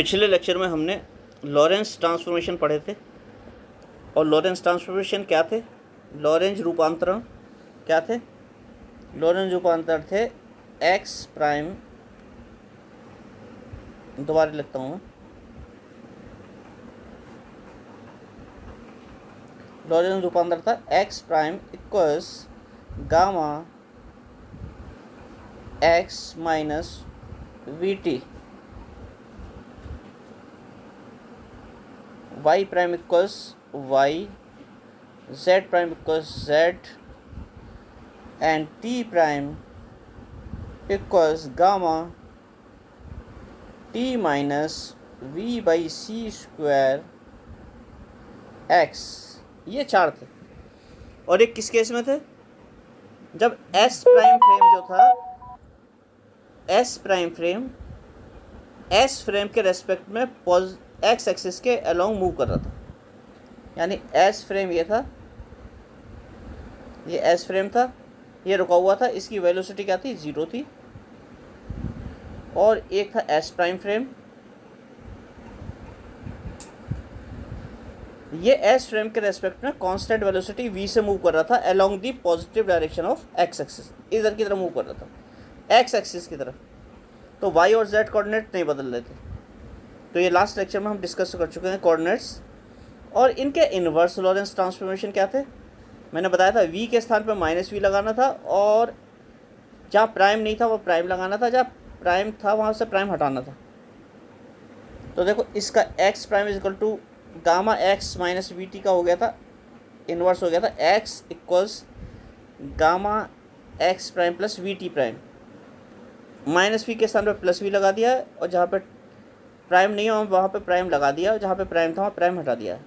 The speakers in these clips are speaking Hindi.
पिछले लेक्चर में हमने लॉरेंस ट्रांसफॉर्मेशन पढ़े थे और लॉरेंस ट्रांसफॉर्मेशन क्या थे, लॉरेंज रूपांतरण क्या थे। लॉरेंज रूपांतरण थे एक्स प्राइम, दोबारा लिखता हूँ मैं, लॉरेंज रूपांतरण था ex prime equals gamma x minus V T, y prime equals y, z prime equals z, and t prime equals gamma t minus v by c square x। ये चार थे। और एक किस केस में थे, जब s प्राइम फ्रेम जो था, s prime frame s frame के रेस्पेक्ट में एक्स एक्सिस के अलोंग मूव कर रहा था। यानी एस फ्रेम ये था, ये एस फ्रेम था, ये रुका हुआ था, इसकी वेलोसिटी क्या थी, 0 थी। और एक था एस प्राइम फ्रेम, ये एस फ्रेम के रेस्पेक्ट में कांस्टेंट वेलोसिटी v से मूव कर रहा था along the positive direction of x axis, इधर की तरफ मूव कर रहा था, एक्स एक्सिस की तरफ। तो y और z कोऑर्डिनेट नहीं बदल रहे थे। तो ये लास्ट लेक्चर में हम डिस्कस कर चुके हैं कोऑर्डिनेट्स। और इनके इन्वर्स लॉरेंस ट्रांसफॉर्मेशन क्या थे, मैंने बताया था v के स्थान पर माइनस वी लगाना था, और जहाँ प्राइम नहीं था वो प्राइम लगाना था, जहाँ प्राइम था वहाँ से प्राइम हटाना था। तो देखो इसका x prime is equal to gamma x minus V T का हो गया था, इन्वर्स हो गया था x equals gamma x prime plus V T prime. Minus V के स्थान पर प्लस वी लगा दिया है, और जहाँ पर प्राइम नहीं है वहाँ पे प्राइम लगा दिया, और जहाँ पे प्राइम था वहाँ प्राइम हटा दिया है।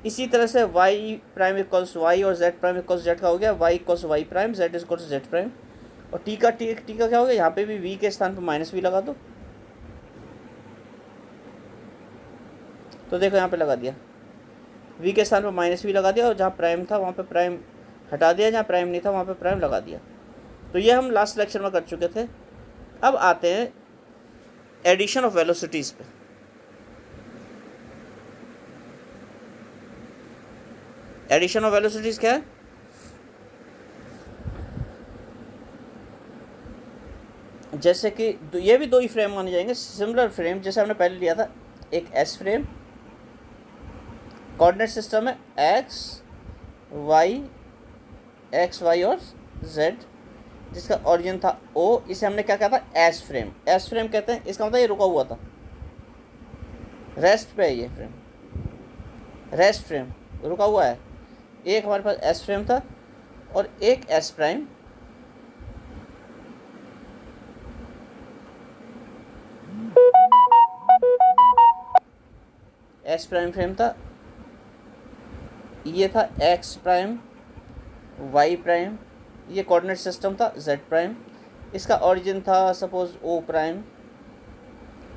इसी तरह से y प्राइम इक्वल्स y और z प्राइम इक्वल्स z का हो गया, y equals y prime, z equals z prime. और t का क्या हो गया, यहाँ पे भी v के स्थान पर माइनस वी लगा दो। तो देखो यहाँ पे लगा दिया, v के स्थान पर माइनस वी लगा दिया, और जहाँ प्राइम था वहाँ पे प्राइम हटा दिया, जहाँ प्राइम नहीं था वहाँ पे प्राइम लगा दिया। तो ये हम लास्ट लेक्चर में कर चुके थे। अब आते हैं एडिशन ऑफ वेलोसिटीज़ पे। एडिशन ऑफ वेलोसिटीज़ क्या है, जैसे कि ये भी दो ही फ्रेम माने जाएंगे, सिमिलर फ्रेम जैसे हमने पहले लिया था। एक एस फ्रेम, कोऑर्डिनेट सिस्टम है एक्स वाई और जेड, जिसका ओरिजिन था ओ, इसे हमने क्या कहा था, एस फ्रेम। एस फ्रेम कहते हैं, इसका मतलब ये रुका हुआ था, रेस्ट पे है ये फ्रेम, रेस्ट फ्रेम रुका हुआ है। एक हमारे पास एस फ्रेम था और एक S prime, S prime frame था, ये था एक्स प्राइम वाई प्राइम, ये कोऑर्डिनेट सिस्टम था जेड प्राइम, इसका ओरिजिन था सपोज ओ प्राइम,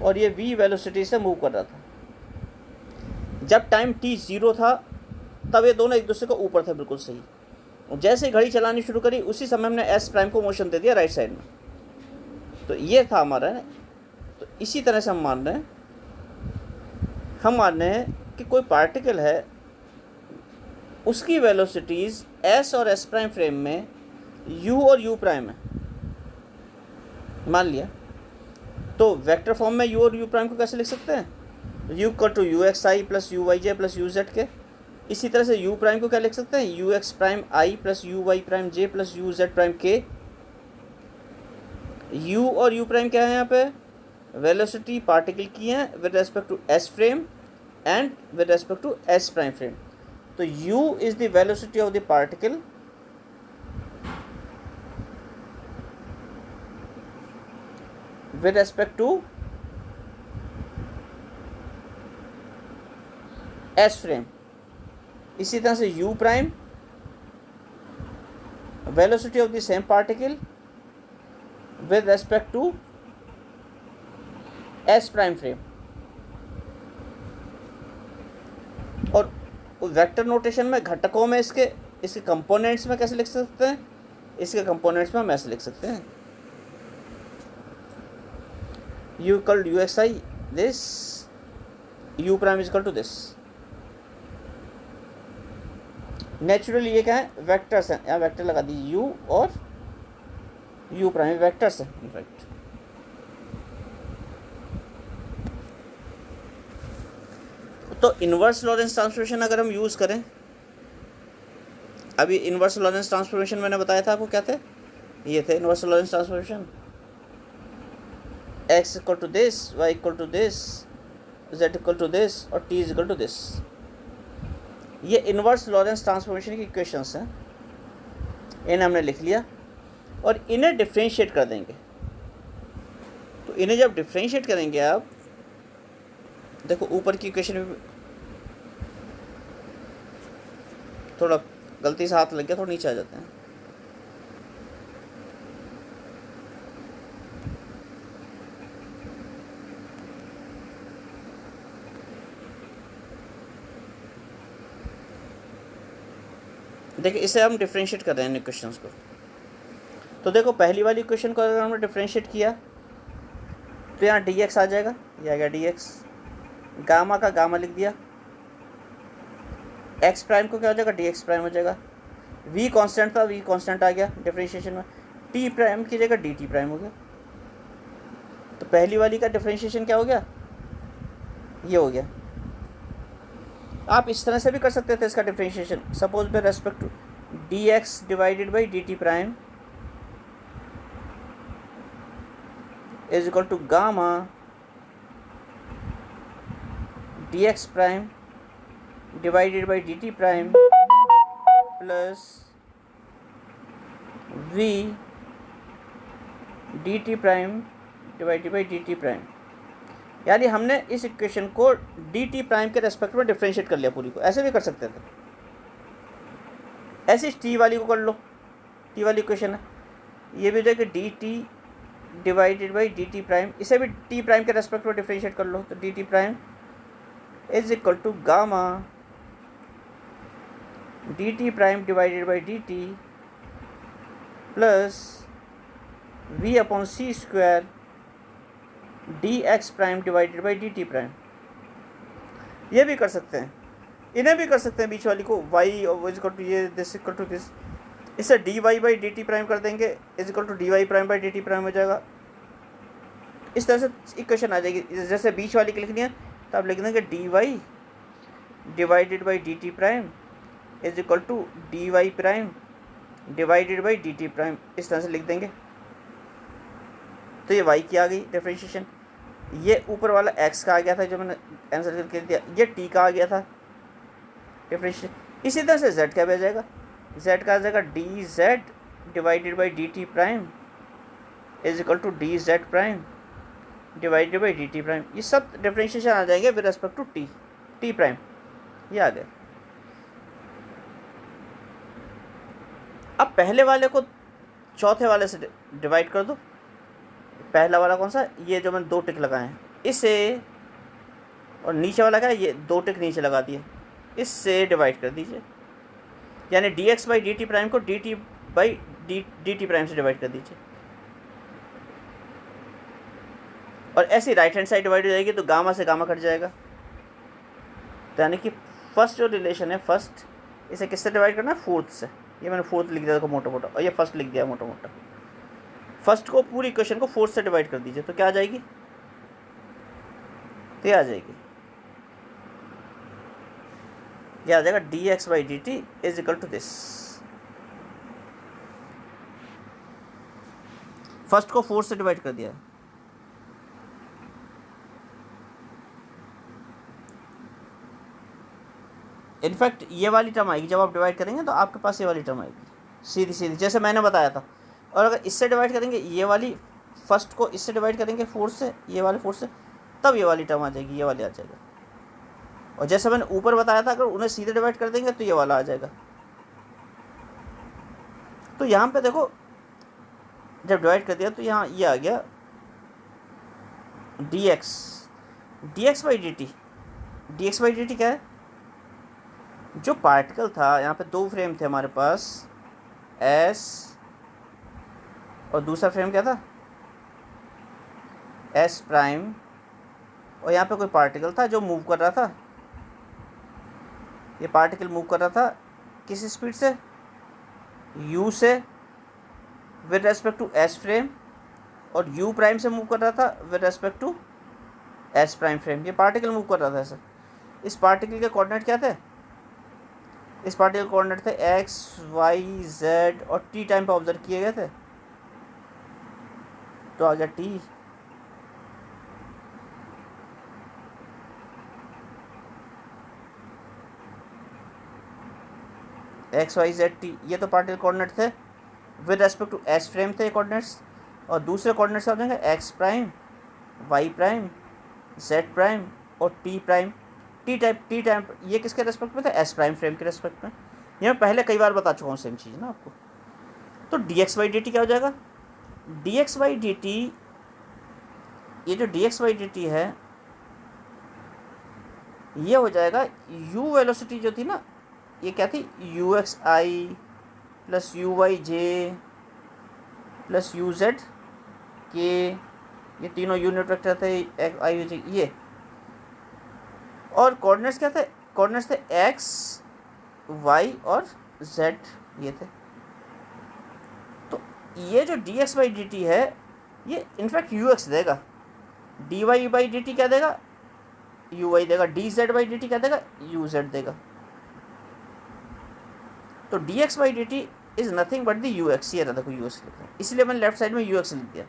और ये v वेलोसिटी से मूव कर रहा था। जब टाइम t 0 था तब ये दोनों एक दूसरे को ऊपर थे, बिल्कुल सही। और जैसे ही घड़ी चलानी शुरू करी उसी समय हमने s प्राइम को मोशन दे दिया राइट साइड में। तो ये था हमारा। तो इसी तरह से हम मान रहे हैं कि कोई पार्टिकल है, उसकी वेलोसिटीज़ s और s प्राइम फ्रेम में u और u प्राइम है, मान लिया। तो वेक्टर फॉर्म में u और u प्राइम को कैसे लिख सकते हैं, u equal to you x I plus you Y J plus you Z K. इसी तरह से u प्राइम को क्या लिख सकते हैं, u X prime I plus you Y prime J plus you Z prime K. u और u प्राइम क्या है, यहाँ पे वेलोसिटी पार्टिकल की है with respect to s frame and with respect to s prime frame. तो u is the velocity of the particle with respect to s frame. इसी तरह से u prime velocity of the same particle with respect to s prime frame. और वेक्टर नोटेशन में घटकों में इसके कंपोनेंट्स में कैसे लिख सकते हैं, इसके कंपोनेंट्स में हम ऐसे लिख सकते हैं, U equal U x I this u prime is equal to this. Naturally ये क्या है, वेक्टर्स हैं, यहाँ वेक्टर लगा दीजिए u और u प्राइम वेक्टर्स है इनफैक्ट। तो इन्वर्स लॉरेंस ट्रांसफॉर्मेशन अगर हम यूज़ करें, अभी इन्वर्स लॉरेंस ट्रांसफॉर्मेशन मैंने बताया था आपको क्या थे, ये थे inverse Lorentz transformation, x equal to this, y equal to this, z equal to this और t इक्वल टू दिस। ये इन्वर्स लॉरेंस ट्रांसफॉर्मेशन की इक्वेशंस हैं, इन्हें हमने लिख लिया और इन्हें डिफ्रेंशिएट कर देंगे। तो इन्हें जब डिफ्रेंशिएट करेंगे आप, देखो ऊपर की इक्वेशन में थोड़ा गलती से हाथ लग गया, थोड़ा नीचे आ जाते हैं। देखिए इसे हम डिफ्रेंशिएट कर रहे हैं इन इक्वेशंस को। तो देखो पहली वाली इक्वेशन को अगर हमने डिफ्रेंशिएट किया तो यहाँ dx आ जाएगा, ये आ गया dx, गामा का गामा लिख दिया, x प्राइम को क्या हो जाएगा, dx प्राइम हो जाएगा, v कांस्टेंट था, v कांस्टेंट आ गया डिफ्रेंशिएशन में, t प्राइम की जगह dt प्राइम हो गया। तो पहली वाली का डिफ्रेंशिएशन क्या हो गया, ये हो गया। आप इस तरह से भी कर सकते थे इसका differentiation, suppose by respect to dx divided by dt prime is equal to gamma dx prime divided by dt prime plus v dt prime divided by dt prime. यानी हमने इस इक्वेशन को dt प्राइम के रेस्पेक्ट में डिफ्रेंशिएट कर लिया पूरी को। ऐसे भी कर सकते थे, ऐसे t वाली को कर लो, t वाली इक्वेशन है, ये भी हो जाएगा dt divided by dt prime, इसे भी t प्राइम के रेस्पेक्ट में डिफ्रेंशिएट कर लो। तो dt prime is equal to gamma dt prime divided by dt plus v upon C square dx prime divided by dt prime. ये भी कर सकते हैं, इन्हें भी कर सकते हैं, बीच वाली को y इज इक्वल टू ये दिस इक्वल टू दिस, इसे dy बाई dt प्राइम कर देंगे is equal to dy prime by dt prime हो जाएगा। इस तरह से इक्वेशन आ जाएगी। जैसे बीच वाली की लिखनी है तो आप लिख देंगे dy divided by dt prime is equal to dy prime divided by dt prime, इस तरह से लिख देंगे। तो ये y की आ गई डिफ्रेंशिएशन, ये ऊपर वाला x का आ गया था जो मैंने आंसर करके दिया, ये t का आ गया था डिफ्रेंशिएशन। इसी तरह से z का भी आ जाएगा, z का आ जाएगा dz divided by dt prime is equal to dz prime divided by dt prime. ये सब डिफ्रेंशिएशन आ जाएंगे with respect to t prime, ये आ गया। अब पहले वाले को चौथे वाले से डिवाइड कर दो। पहला वाला कौन सा, ये जो मैंने 2 टिक लगाए हैं इसे, और नीचे वाला क्या है, ये 2 टिक नीचे लगा दिए, इससे डिवाइड कर दीजिए। यानी dx बाई dt प्राइम को dt बाई dt प्राइम से डिवाइड कर दीजिए। और ऐसी राइट हैंड साइड डिवाइड हो जाएगी तो गामा से गामा कट जाएगा। तो यानी कि फर्स्ट जो रिलेशन है, फर्स्ट इसे किससे डिवाइड करना है, फोर्थ से। ये मैंने फोर्थ लिख दिया देखो मोटा मोटा, और ये फर्स्ट लिख दिया मोटा मोटा। फर्स्ट को पूरी इक्वेशन को फोर्थ से डिवाइड कर दीजिए तो क्या आ जाएगी, तो ये आ जाएगी, ये आ जाएगा dx by dt is equal to this. First को फोर्थ से डिवाइड कर दिया है। इनफैक्ट ये वाली टर्म आएगी जब आप डिवाइड करेंगे तो आपके पास ये वाली टर्म आएगी सीधी सीधी, जैसे मैंने बताया था। और अगर इससे डिवाइड करेंगे, ये वाली फर्स्ट को इससे डिवाइड करेंगे फोर्थ से, ये वाले फोर्थ से, तब ये वाली टर्म आ जाएगी, ये वाली आ जाएगा। और जैसे मैंने ऊपर बताया था अगर उन्हें सीधे डिवाइड कर देंगे तो ये वाला आ जाएगा। तो यहाँ पे देखो जब डिवाइड कर दिया तो यहाँ ये आ गया dx बाई dt क्या है, जो पार्टिकल था, यहाँ पे 2 फ्रेम थे हमारे पास, s और दूसरा फ्रेम क्या था, s प्राइम और यहाँ पे कोई पार्टिकल था जो मूव कर रहा था, ये पार्टिकल मूव कर रहा था किस स्पीड से, u से with respect to s frame, और u प्राइम से मूव कर रहा था with respect to s prime frame. ये पार्टिकल मूव कर रहा था ऐसा। इस पार्टिकल के कोऑर्डिनेट क्या थे, इस पार्टिकल के कोऑर्डिनेट थे x y z और t टाइम पे ऑब्जर्व किए गए थे, तो आ गया t। X y z t, ये तो पार्टिकल कोऑर्डिनेट थे with respect to S frame थे कोऑर्डिनेट्स, और दूसरे कोऑर्डिनेट्स क्या हो जाएंगे, x prime, y prime, z prime और टी प्राइम। टी टाइम ये किसके रेस्पेक्ट में था, एस प्राइम फ्रेम के रेस्पेक्ट में। ये मैं पहले कई बार बता चुका हूँ सेम चीज़ ना आपको। तो d x by D t क्या हो जाएगा, D x by D T, ये जो d x by D t है ये हो जाएगा u वेलोसिटी जो थी ना, ये क्या थी, u x I plus you Y J plus you Z के, ये तीनों यूनिट वेक्टर थे, एक्स आई जे ये, और कोऑर्डिनेट्स क्या थे, कोऑर्डिनेट्स थे एक्स वाई और जेड ये थे। तो ये जो d x by D t है ये इनफैक्ट यू एक्स देगा, d Y by D t क्या देगा, यू वाई देगा, d z by D t क्या देगा, यू जेड देगा। तो d x by D t is nothing but the u x, ये रहा देखो यू एक्स लिख रहा है, इसलिए मैंने लेफ्ट साइड में यू एक्स लिख दिया।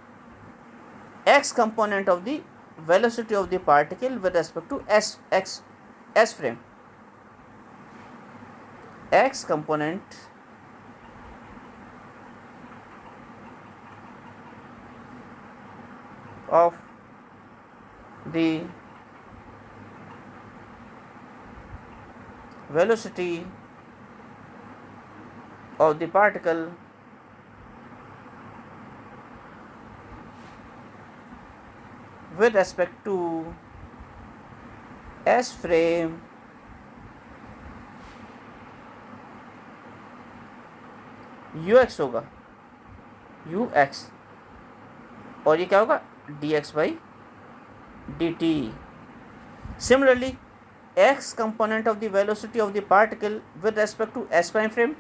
X component of the velocity of the particle with respect to S frame, x component of the velocity of the particle with respect to S frame ux होगा, ux, और ये क्या होगा, dx by dt. Similarly, x component of the velocity of the particle with respect to s prime frame,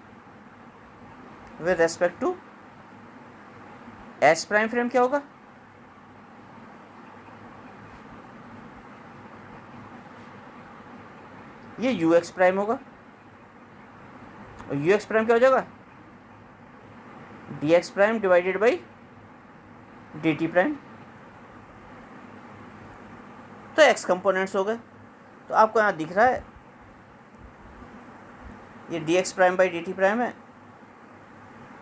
with respect to s prime frame क्या होगा, ये ux प्राइम होगा, और ux प्राइम क्या हो जाएगा, dx prime divided by dt prime. तो x कंपोनेंट्स हो गए। तो आपको यहाँ दिख रहा है ये dx prime by dt prime है,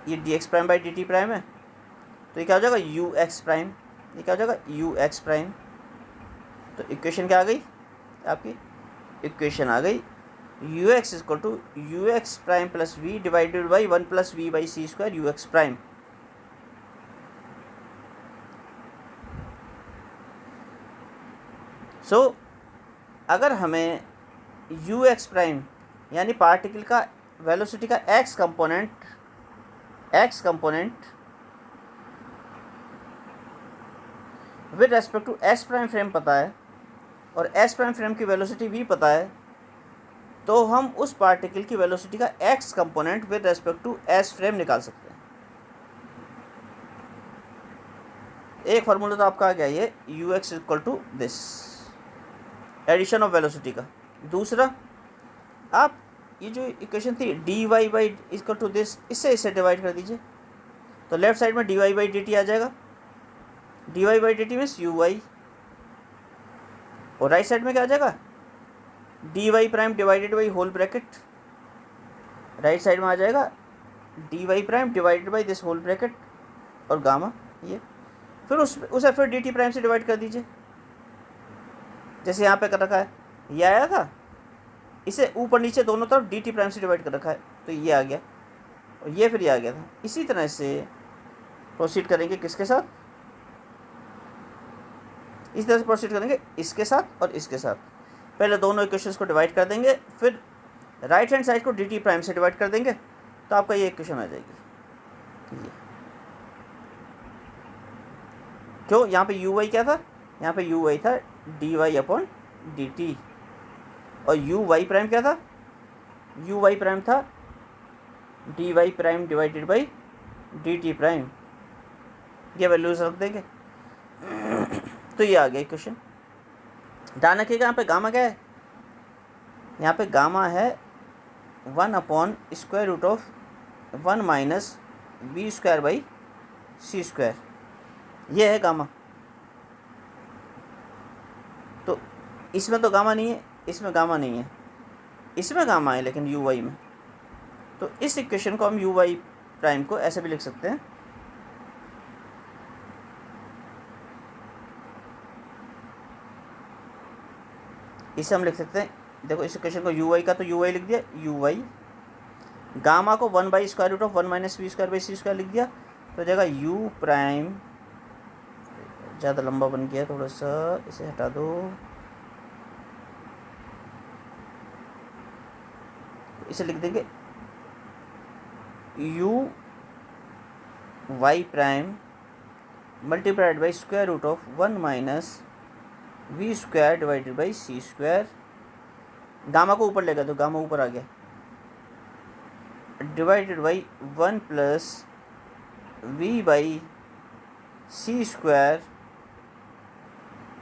ये dx prime by dt prime है, तो ये क्या हो जाएगा, ux प्राइम, ये क्या हो जाएगा, ux प्राइम। तो इक्वेशन क्या आ गई आपकी, इक्वेशन आ गई ux equal to ux prime plus v divided by 1 plus v by C square ux prime. So अगर हमें यू एक्स प्राइम यानी पार्टिकल का वेलोसिटी का x component with respect to S prime frame पता है और एस प्राइम फ्रेम की वेलोसिटी भी पता है, तो हम उस पार्टिकल की वेलोसिटी का x component with respect to S frame निकाल सकते हैं। एक फार्मूला तो आपका आ गया ये U x equal to this, addition of velocity का। दूसरा, आप ये जो इक्वेशन थी D Y by equal to this, इससे डिवाइड कर दीजिए, तो लेफ्ट साइड में D Y by D T आ जाएगा, D Y by D T means U Y, और राइट साइड में क्या आ जाएगा, D Y prime divided by whole bracket, right side में आ जाएगा D Y prime divided by this whole bracket और गामा ये, फिर उसे फिर डी टी प्राइम से डिवाइड कर दीजिए, जैसे यहाँ पे कर रखा है, ये आया था, इसे ऊपर नीचे दोनों तरफ डी टी प्राइम से डिवाइड कर रखा है, तो ये आ गया और ये फिर ये आ गया था। इसी तरह से प्रोसीड करेंगे किसके साथ, इस तरह से प्रोसीड करेंगे इसके साथ और इसके साथ। पहले दोनों इक्वेशंस को डिवाइड कर देंगे, फिर राइट हैंड साइड को डी टी प्राइम से डिवाइड कर देंगे, तो आपका ये इक्वेशन आ जाएगी। ये क्यों, यहाँ पे यू वाई क्या था, यहाँ पे यू वाई था d y upon d t, और यू वाई प्राइम क्या था, यू वाई प्राइम था d Y prime divided by D t prime, ये वैल्यूज रख देंगे। तो ये आ गया क्वेश्चन। ध्यान रखिएगा यहाँ पे गामा क्या है, यहाँ पे गामा है 1 upon square root of 1 minus b square by C square, ये है गामा। तो इसमें तो गामा नहीं है, इसमें गामा नहीं है, इसमें गामा है लेकिन यू वाई में। तो इस इक्वेशन को हम यू वाई प्राइम को ऐसे भी लिख सकते हैं, इसे हम लिख सकते हैं, देखो इस इक्वेशन को यू वाई का तो यू वाई लिख दिया, यू वाई गामा को 1 by square root of 1 minus b square by C square लिख दिया, तो जगह यू प्राइम, ज़्यादा लंबा बन गया थोड़ा सा, इसे हटा दो, इसे लिख देंगे u Y prime multiplied by square root of 1 minus v square divided by C square, gamma को ऊपर ले गया तो गामा ऊपर आ गया, divided by 1 plus v by C square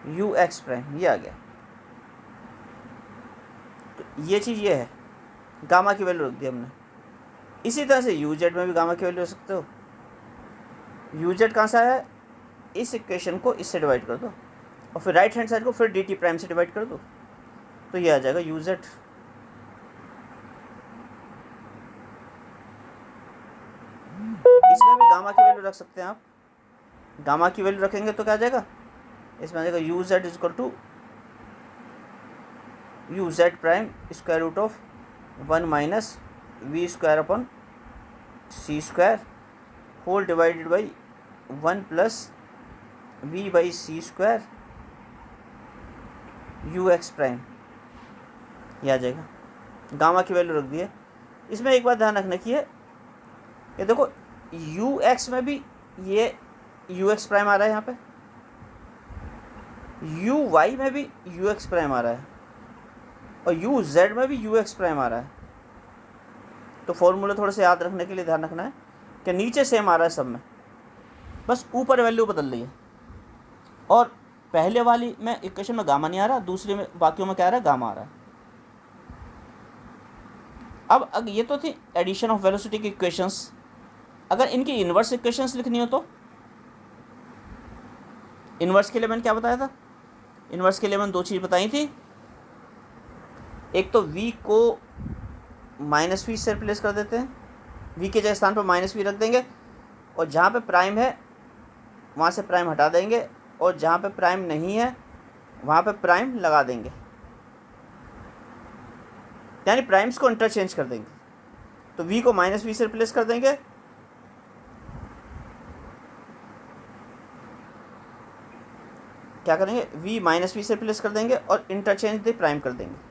u x prime, ये आ गया। तो ये चीज़ ये है, गामा की वैल्यू रख दी हमने। इसी तरह से यू जेड में भी गामा की वैल्यू रख सकते हो। यू जेड कहाँ से आया, इस इक्वेशन को इससे डिवाइड कर दो और फिर राइट हैंड साइड को फिर डी टी प्राइम से डिवाइड कर दो, तो ये आ जाएगा यू जेड। इसमें भी गामा की वैल्यू रख सकते हैं आप, गामा की वैल्यू रखेंगे तो क्या आ जाएगा, इसमें आ जाएगा u z is equal to u Z prime square root of 1 minus v square upon C square whole divided by 1 plus v by C square u x prime, ये आ जाएगा। गामा की वैल्यू रख दी है। इसमें एक बात ध्यान रखने की है, ये देखो यू एक्स में भी ये यू एक्स प्राइम आ रहा है, यहाँ पे यू वाई में भी यू एक्स प्राइम आ रहा है और यू जेड में भी यू एक्स प्राइम आ रहा है। तो फॉर्मूला थोड़े से याद रखने के लिए ध्यान रखना है कि नीचे सेम आ रहा है सब में, बस ऊपर वैल्यू बदल रही है। और पहले वाली में इक्वेशन में गामा नहीं आ रहा, दूसरे में बाकियों में क्या आ रहा है, गामा आ रहा है। अब ये तो थी एडिशन ऑफ वेलोसिटी की इक्वेशंस। अगर इनकी इन्वर्स इक्वेशंस लिखनी हो तो इन्वर्स के लिए मैंने क्या बताया था, इन्वर्स के लिए मैंने दो चीज़ बताई थी, एक तो v को माइनस वी से रिप्लेस कर देते हैं, v के जगह स्थान पर माइनस वी रख देंगे और जहाँ पे प्राइम है वहाँ से प्राइम हटा देंगे और जहाँ पे प्राइम नहीं है वहाँ पे प्राइम लगा देंगे, यानी प्राइम्स को इंटरचेंज कर देंगे। तो v को माइनस वी से रिप्लेस कर देंगे, क्या करेंगे, v माइनस वी से रिप्लेस कर देंगे और इंटरचेंज द प्राइम कर देंगे।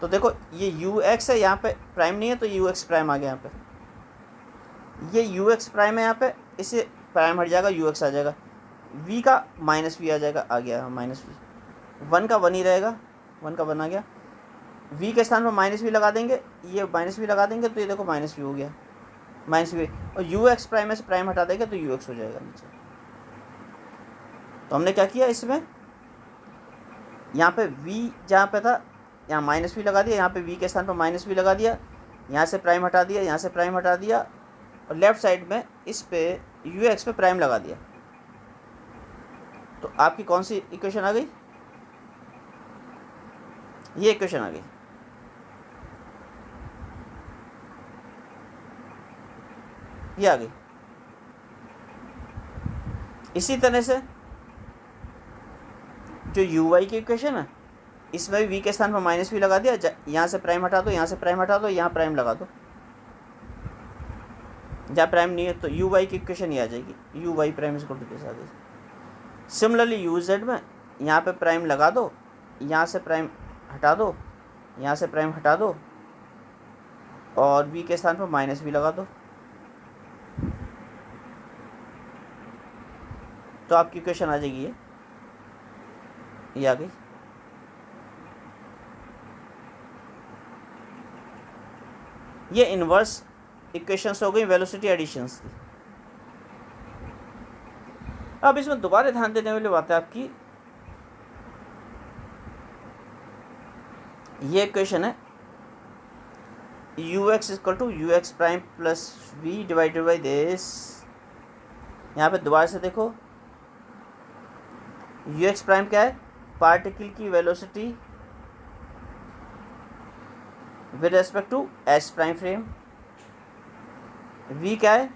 तो देखो ये यू एक्स है, यहाँ पे प्राइम नहीं है तो यू एक्स प्राइम आ गया, यहाँ पे ये यू एक्स प्राइम है, यहाँ पे इसे प्राइम हट जाएगा, यू एक्स आ जाएगा, v का माइनस वी आ जाएगा, आ गया माइनस वी, 1 का 1 ही रहेगा, 1 का 1 आ गया, v के स्थान पर माइनस वी लगा देंगे, ये माइनस वी लगा देंगे तो ये देखो माइनस वी हो गया, माइनस वी, और यू एक्स प्राइम में से प्राइम हटा देंगे तो यू एक्स हो जाएगा नीचे। तो हमने क्या किया, इसमें यहाँ पे v जहाँ पे था यहाँ माइनस वी लगा दिया, यहाँ पे v के स्थान पर माइनस वी लगा दिया, यहाँ से प्राइम हटा दिया, यहाँ से प्राइम हटा दिया और लेफ़्ट साइड में इस पे यू एक्स पे प्राइम लगा दिया। तो आपकी कौन सी इक्वेशन आ गई, ये इक्वेशन आ गई। ये आ गई। इसी तरह से जो यू वाई की इक्वेशन है इसमें भी v के स्थान पर माइनस वी लगा दिया, यहाँ से प्राइम हटा दो, यहाँ से प्राइम हटा दो, यहाँ प्राइम लगा दो, जहाँ प्राइम नहीं है तो यू वाई की इक्वेशन ही आ जाएगी, U Y prime is equal to this आ गई। सिमिलरली यू जेड में यहाँ पे प्राइम लगा दो, यहाँ से प्राइम हटा दो, यहाँ से प्राइम हटा दो और v के स्थान पर माइनस वी लगा दो, तो आपकी इक्वेशन आ जाएगी ये। ये आ गई। ये इन्वर्स इक्वेशंस हो गई वेलोसिटी एडिशंस की। अब इसमें दोबारा ध्यान देने वाली बात है आपकी, ये इक्वेशन है ux equal to you x prime plus we divided by this. यहाँ पे दोबारा से देखो, यू एक्स प्राइम क्या है, पार्टिकल की velocity with respect to S prime frame. v क्या है,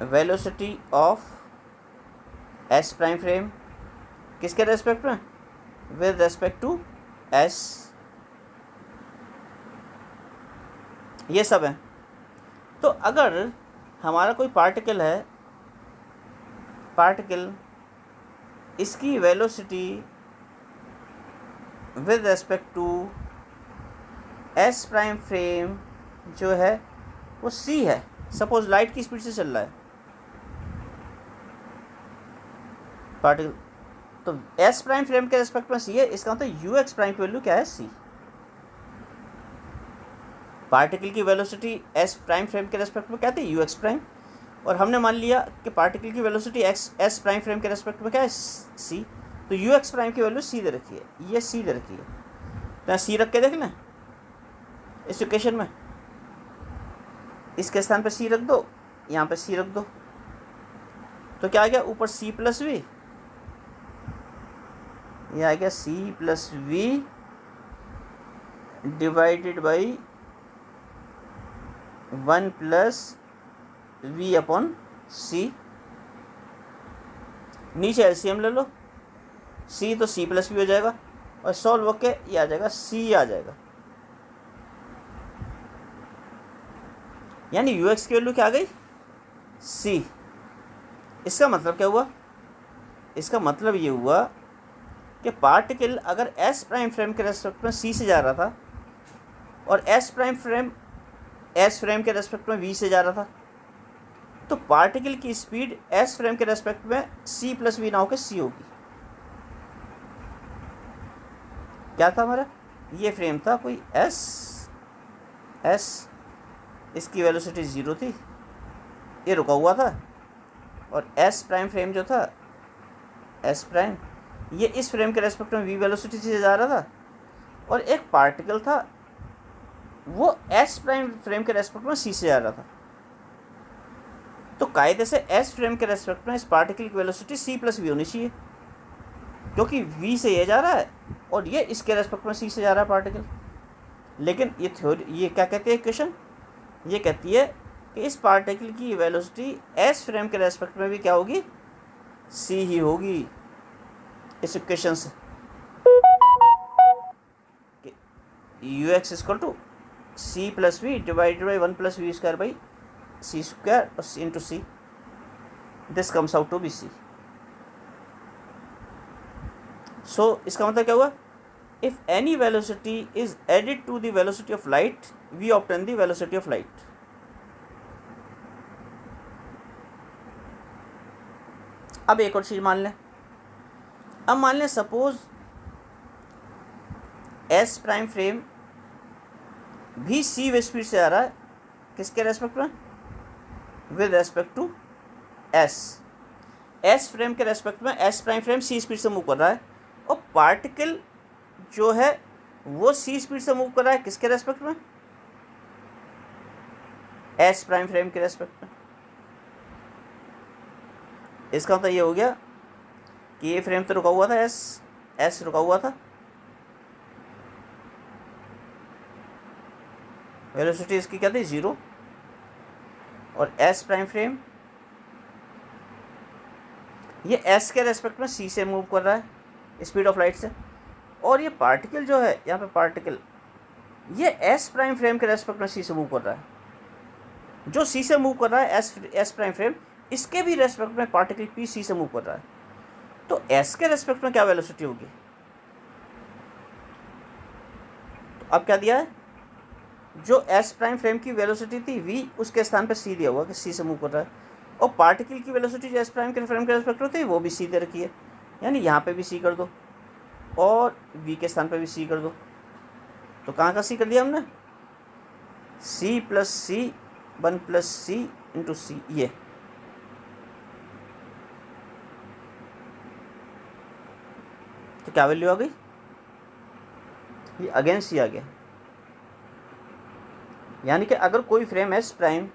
velocity of S prime frame, किसके रेस्पेक्ट में, विद रेस्पेक्ट टू एस। ये सब है। तो अगर हमारा कोई पार्टिकल है, पार्टिकल इसकी velocity with respect to S prime frame जो है वो c है, सपोज लाइट की स्पीड से चल रहा है पार्टिकल, तो एस प्राइम फ्रेम के रेस्पेक्ट में c है, इसका मतलब यू एक्स प्राइम की वैल्यू क्या है, c। पार्टिकल की वेलोसिटी एस प्राइम फ्रेम के रेस्पेक्ट में क्या थी, यू एक्स प्राइम, और हमने मान लिया कि पार्टिकल की वेलोसिटी एस प्राइम फ्रेम के रेस्पेक्ट में क्या है, c। तो यू एक्स प्राइम की वैल्यू c दे रखी है, ये c दे रखी है। तो यहाँ c रख के देख लें इस इक्वेशन में, इसके स्थान पे c रख दो, यहाँ पे c रख दो, तो क्या आ गया, ऊपर c प्लस वी, ये आ गया c plus we divided by 1 plus v upon c। नीचे एलसीएम ले लो, c तो c प्लस वी हो जाएगा, और सॉल्व होके ये आ जाएगा c आ जाएगा, यानी यू एक्स की वैल्यू क्या आ गई, c। इसका मतलब क्या हुआ, इसका मतलब ये हुआ कि पार्टिकल अगर एस प्राइम फ्रेम के रेस्पेक्ट में c से जा रहा था और एस फ्रेम के रेस्पेक्ट में v से जा रहा था, तो पार्टिकल की स्पीड एस फ्रेम के रेस्पेक्ट में c प्लस वी ना होकर c होगी। क्या था हमारा, ये फ्रेम था कोई एस, इसकी वेलोसिटी 0 थी, ये रुका हुआ था, और एस प्राइम फ्रेम जो था एस प्राइम, ये इस फ्रेम के रेस्पेक्ट में v वेलोसिटी से जा रहा था, और एक पार्टिकल था वो एस प्राइम फ्रेम के रेस्पेक्ट में c से जा रहा था। तो कायदे से एस फ्रेम के रेस्पेक्ट में इस पार्टिकल की वेलोसिटी c प्लस वी होनी चाहिए, क्योंकि v से ये जा रहा है और ये इसके रेस्पेक्ट में c से जा रहा है पार्टिकल। लेकिन ये थ्योरी, ये क्या कहती है इक्वेशन, ये कहती है कि इस पार्टिकल की वेलोसिटी एस फ्रेम के रेस्पेक्ट में भी क्या होगी, c ही होगी। इस इक्वेशन से u x equal to c plus we divided by 1 plus v square by c स्क्वायर into c, this comes out to be c। So इसका मतलब क्या हुआ, if any velocity is added to the velocity of light we obtain the velocity of light. अब एक और चीज मान लें, अब मान लें सपोज एस प्राइम फ्रेम भी c स्पीड से आ रहा है, किसके रेस्पेक्ट में, with respect to S frame के रेस्पेक्ट में S prime frame c speed से मूव कर रहा है, और पार्टिकल जो है वो c स्पीड से मूव कर रहा है, किसके रेस्पेक्ट में, एस प्राइम फ्रेम के रेस्पेक्ट में। इसका मतलब ये हो गया कि ये फ्रेम तो रुका हुआ था, एस रुका हुआ था, वेलोसिटी इसकी क्या थी 0, और एस प्राइम फ्रेम ये एस के रेस्पेक्ट में c से मूव कर रहा है स्पीड ऑफ लाइट से, और ये पार्टिकल जो है यहाँ पे पार्टिकल ये एस प्राइम फ्रेम के रेस्पेक्ट में c से मूव कर रहा है। जो c से मूव कर रहा है एस प्राइम फ्रेम, इसके भी रेस्पेक्ट में पार्टिकल p c से मूव कर रहा है, तो s के रेस्पेक्ट में क्या वेलोसिटी होगी। तो अब क्या दिया है, जो एस प्राइम फ्रेम की वेलोसिटी थी v, उसके स्थान पे c दिया हुआ कि c से मूव कर रहा है, और पार्टिकल की वेलोसिटी जो एस प्राइम के फ्रेम के रेस्पेक्ट में थी वो भी c दे रखी है। यानी यहाँ पे भी सी कर दो और v के स्थान पे भी सी कर दो। तो कहाँ का सी कर दिया हमने, c प्लस सी 1 प्लस सी इंटू सी, ये तो क्या वैल्यू आ गई, ये अगेन सी आ गया। यानी कि अगर कोई frame S prime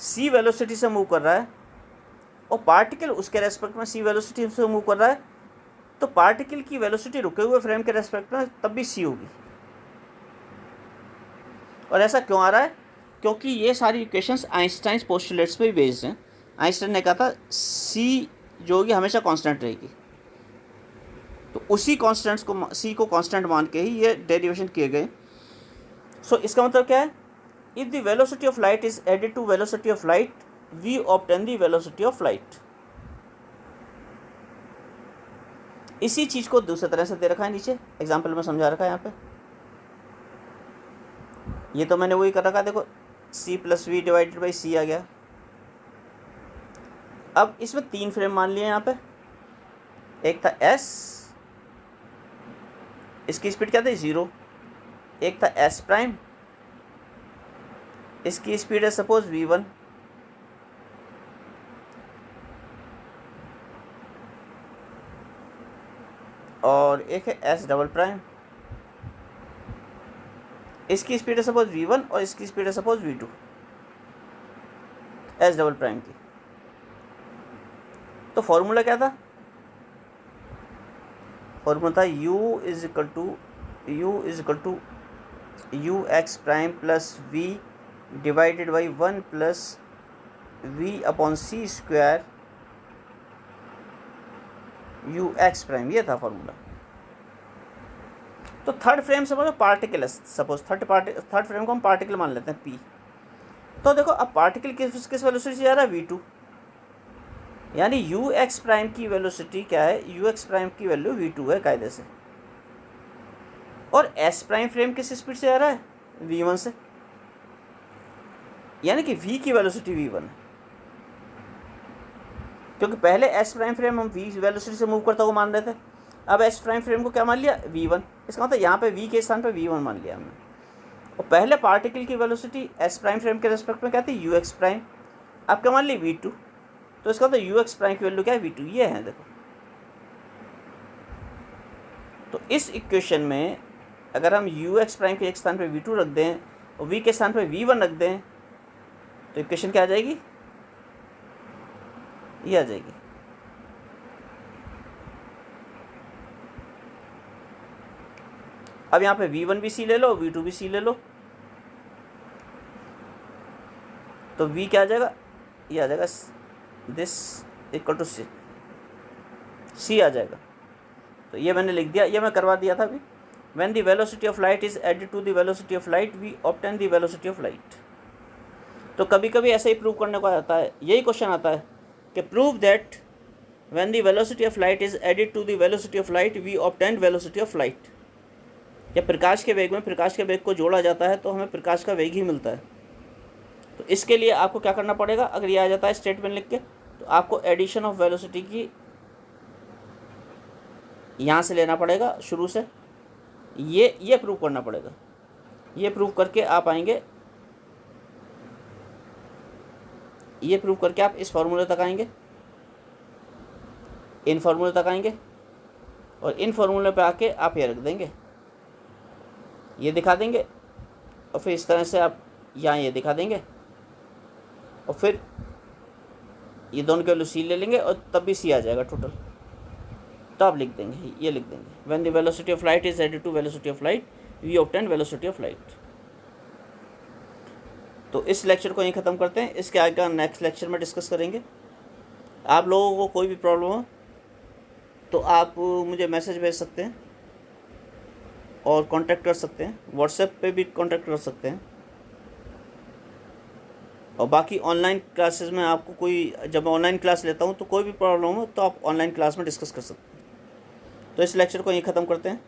c velocity से मूव कर रहा है और पार्टिकल उसके रेस्पेक्ट में सी वेलोसिटी से मूव कर रहा है, तो पार्टिकल की वेलोसिटी रुके हुए फ्रेम के रेस्पेक्ट में तब भी सी होगी। और ऐसा क्यों आ रहा है, क्योंकि ये सारी इक्वेशंस आइंस्टाइन पोस्टुलेट्स पे ही बेस्ड हैं। आइंस्टाइन ने कहा था सी जो होगी हमेशा कांस्टेंट रहेगी, तो उसी कांस्टेंट्स को, सी को कांस्टेंट मान के ही ये डेरिवेशन किए गए। सो इसका मतलब क्या है, if the velocity of light is added to velocity of light we obtain the velocity of light. इसी चीज को दूसरी तरह से दे रखा है, नीचे एग्जाम्पल में समझा रखा है। यहाँ पे ये तो मैंने वही कर रखा है, देखो c plus we divided by C आ गया। अब इसमें 3 फ्रेम मान लिए यहाँ पे, एक था s, इसकी स्पीड क्या थी 0, एक था s प्राइम, इसकी स्पीड है सपोज v1, और एक है s डबल प्राइम, इसकी स्पीड है सपोज v1 और इसकी स्पीड है suppose v2 s double prime की। तो फॉर्मूला क्या था, फॉर्मूला था u is equal to you x prime plus we divided by 1 plus v upon C square u x prime, ये था फॉर्मूला। तो थर्ड फ्रेम समझो पार्टिकल है, सपोज थर्ड फ्रेम को हम पार्टिकल मान लेते हैं p। तो देखो अब पार्टिकल किस वेलोसिटी से जा रहा है v2, यानी यू एक्स प्राइम की वेलोसिटी क्या है, यू एक्स प्राइम की वैल्यू v2 है कायदे से। और s प्राइम फ्रेम किस स्पीड से आ रहा है, v1 से, यानी कि v की वेलोसिटी v1 है। क्योंकि पहले s प्राइम फ्रेम हम v वेलोसिटी से मूव करता हुआ मान रहे थे, अब s प्राइम फ्रेम को क्या मान लिया, v1। इसका मतलब यहाँ पे v के स्थान पे v1 मान लिया हमने। और पहले पार्टिकल की वेलोसिटी s प्राइम फ्रेम के रेस्पेक्ट में क्या थी, यू एक्स प्राइम, अब क्या मान ली v2। तो इसका मतलब यू एक्स प्राइम की वैल्यू क्या है, v2, ये है देखो। तो इस इक्वेशन में अगर हम यू एक्स प्राइम के एक स्थान पे v2 रख दें और v के स्थान पे v1 रख दें, तो इक्वेशन क्या आ जाएगी, ये आ जाएगी। अब यहाँ पे v1 भी c ले लो, v2 भी c ले लो, तो v क्या आ जाएगा, ये आ जाएगा दिस इक्वल टू c आ जाएगा। तो ये मैंने लिख दिया, ये मैं करवा दिया था अभी। When the velocity of light is added to the velocity of light we obtain the velocity of light. तो कभी कभी ऐसे ही प्रूव करने को आता है, यही क्वेश्चन आता है कि prove that when the velocity of light is added to the velocity of light we obtain velocity of light. जब प्रकाश के वेग में प्रकाश के वेग को जोड़ा जाता है तो हमें प्रकाश का वेग ही मिलता है। तो इसके लिए आपको क्या करना पड़ेगा, अगर ये आ जाता है स्टेटमेंट लिख के, तो आपको एडिशन ऑफ वेलोसिटी की यहाँ से लेना पड़ेगा शुरू से, ये प्रूव करना पड़ेगा। ये प्रूव करके आप आएंगे, ये प्रूव करके आप इस फॉर्मूले तक आएंगे, इन फॉर्मूले तक आएंगे, और इन फॉर्मूले पे आके आप ये रख देंगे, ये दिखा देंगे, और फिर इस तरह से आप यहाँ ये दिखा देंगे, और फिर ये दोनों के वैल्यू सी ले लेंगे और तब भी सी आ जाएगा टोटल। तो आप लिख देंगे, ये लिख देंगे, when the velocity of light is added to velocity of light we obtain velocity of light. तो इस लेक्चर को यहीं ख़त्म करते हैं, इसके आगे का नेक्स्ट लेक्चर में डिस्कस करेंगे। आप लोगों को कोई भी प्रॉब्लम हो तो आप मुझे मैसेज भेज सकते हैं और कांटेक्ट कर सकते हैं, व्हाट्सएप पे भी कांटेक्ट कर सकते हैं। और बाकी ऑनलाइन क्लासेस में आपको कोई, जब मैं ऑनलाइन क्लास लेता हूँ तो कोई भी प्रॉब्लम हो तो आप ऑनलाइन क्लास में डिस्कस कर सकते हैं। तो इस लेक्चर को यहीं ख़त्म करते हैं।